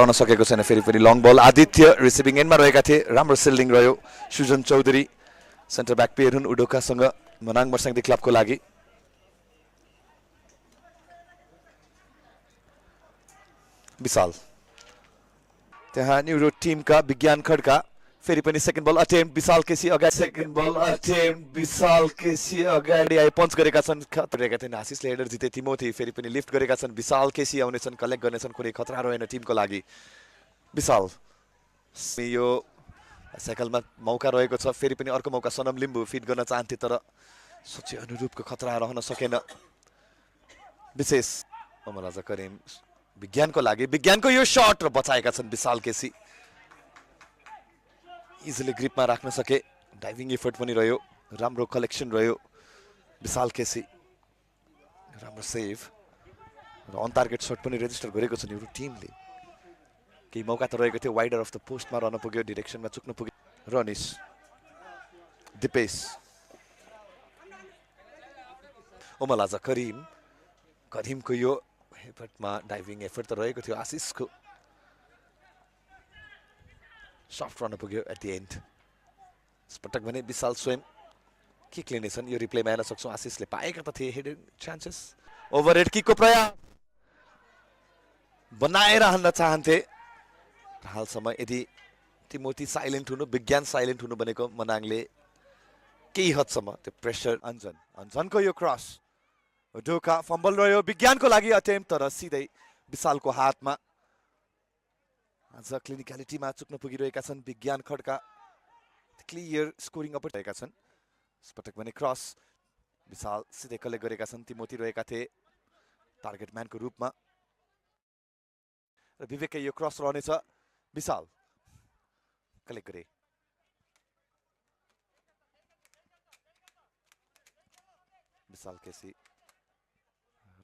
गर्न सकेको छैन फेरि पनि लङ बल आदित्य रिसिभिङ एन्डमा रहेका थिए राम्रो सिल्डिङ रह्यो सुजन चौधरी सेन्टर ब्याक पेरुन उडोकासँग मनाङ मर्स्याङदी क्लबको लागि विशाल त्यहाँ न्युरो टिमका विज्ञान खड्का फेरि पनि सेकेन्ड बल अटेम्प्ट विशाल केसी अगाडि सेकेन्ड बल अटेम्प्ट विशाल केसी अगाडि आइ पञ्च गरेका छन् खतरेका थिए आशिषले हेडर जिते तिमोथी फेरि पनि लिफ्ट गरेका छन् विशाल केसी आउनेछन् कलेक्ट गर्नेछन् कुनै खतरा रहेन टिमको लागि विशाल यो साइकलमा मौका रहेको छ फेरि पनि अर्को मौका सनम लिम्बू फिट गर्न चाहन्थे तर सोचे अनुरूपको खतरा रहन सकेन विशेष अमराजा करिम विज्ञानको लागि विज्ञानको यो शट र बचाएका छन् विशाल केसी इजिली ग्रिपमा राख्न सके डाइभिङ एफर्ट पनि रह्यो राम्रो कलेक्सन रह्यो विशाल केसी राम्रो सेभ र अन टार्गेट शट पनि रेजिस्टर गरेको छ यो टिमले केही मौका त रहेको थियो वाइडर अफ द पोस्टमा रहन पुग्यो डिरेक्सनमा चुक्न पुग्यो रनिस दिपेश ओमलाजा करिमको यो एफर्टमा डाइभिङ एफर्ट त रहेको थियो आशिषको सफ्ट रहन पुग्यो एट द एन्ड पटक भने विशाल स्वयं किक लिनेछन् यो रिप्लेमा हेर्न सक्छौँ आशिषले पाएका त थिए हेडिङ चान्सेस ओभरहेड किकको प्रयास बनाएर हान्न चाहन्थे हालसम्म यदि तिमोथी साइलेन्ट हुनु विज्ञान साइलेन्ट हुनु भनेको मनाङले केही हदसम्म त्यो प्रेसर अन्जनको यो क्रस ढोका फम्बल रह्यो विज्ञानको लागि अटेम्प्ट तर सिधै विशालको हातमा आज क्लिनिकलिटीमा चुक्न पुगिरहेका छन् विज्ञान खड्का क्लियर स्कोरिङ अप रहेका छन् पटक भने क्रस विशाल सिधै कलेक्ट गरेका छन् तिमोथी रहेका थिए टार्गेट म्यानको रूपमा र विवेककै यो क्रस रहनेछ विशाल कलेक्ट गरे विशाल केसी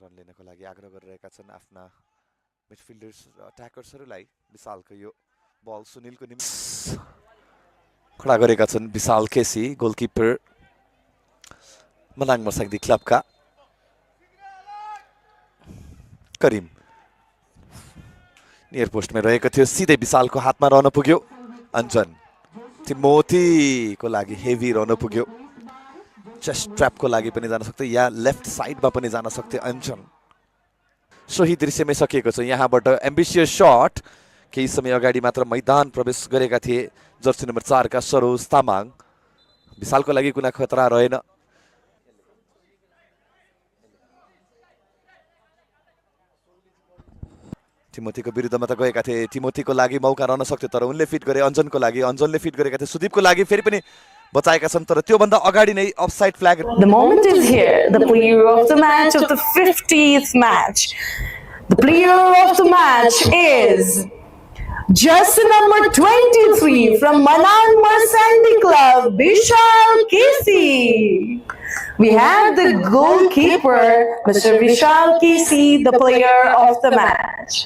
रन लिनको लागि आग्रह गरिरहेका छन् आफ्ना मिडफिल्डर्स र अट्याकर्सहरूलाई विशालको यो बल सुनिलको निम्ति खडा गरेका छन् विशाल केसी गोलकिपर मनाङ मर्स्याङदी क्लबका करिम नियर पोस्टमा रहेको थियो सिधै विशालको हातमा रहन पुग्यो अन्जन तिमोथीको लागि हेभी रहन पुग्यो चेस्ट ट्र्यापको लागि पनि जान सक्थ्यो या लेफ्ट साइडमा पनि जान सक्थ्यो अन्जन सोही दृश्यमै सकिएको छ यहाँबाट एम्बिसियस शट केही समय अगाडि मात्र मैदान प्रवेश गरेका थिए जर्सी नम्बर 4 का सरोज तामाङ विशालको लागि कुनै खतरा रहेन तिमोथीको विरुद्धमा त गएका थिए तिमोथीको लागि मौका रहन सक्थ्यो तर उनले फिट गरे अन्जनको लागि अन्जनले फिट गरेका थिए सुदीपको लागि फेरि पनि बचाएका छन् तर त्यो भन्दा अगाडि नै offside flag The moment is here, the player of the match of the 50th match. The player of the match is just number 23 from Manang Marsandi Club, Vishal Casey. We have the goalkeeper, Mr. Vishal Casey, the player of the match.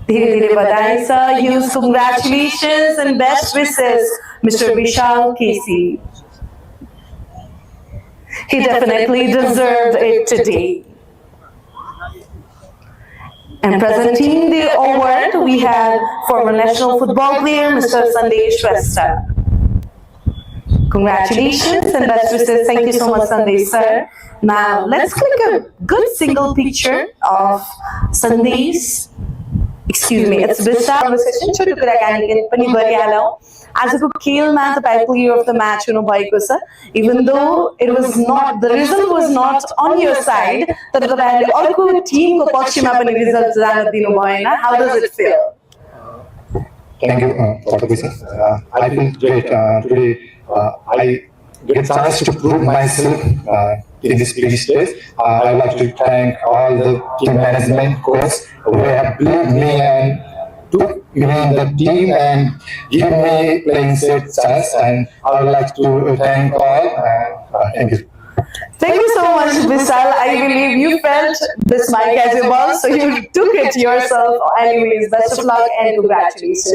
Dheere dheere badai sir, huge congratulations and best wishes, Mr. Vishal Casey. He definitely deserved it today. And presenting the award, we have former national football player, Mr. Sandesh Vesta. Congratulations and best wishes. Thank you so much, Sandesh sir. Now, let's click a good single picture of Sandesh. Excuse me, it's Vista conversation. छोटो कुराकानी पनि गरिहालौं आजको खेलमा तपाईं player of the match हुनुभएको छ even though it was not the result was not on your side तर तपाईहरुले अर्को टिमको पक्षमा पनि रिजल्ट जान दिनु भएन how does it feel Thank you for the question. I feel great today. I get a chance to prove myself in this big stage. I would like to thank all the team management, coach, who have believed me and took me in the team and give me playing chance. And I would like to thank all. Thank you. Thank you so much, Vishal. I believe you felt this mic as a ball, so you took it yourself. Anyways, best of luck and congratulations.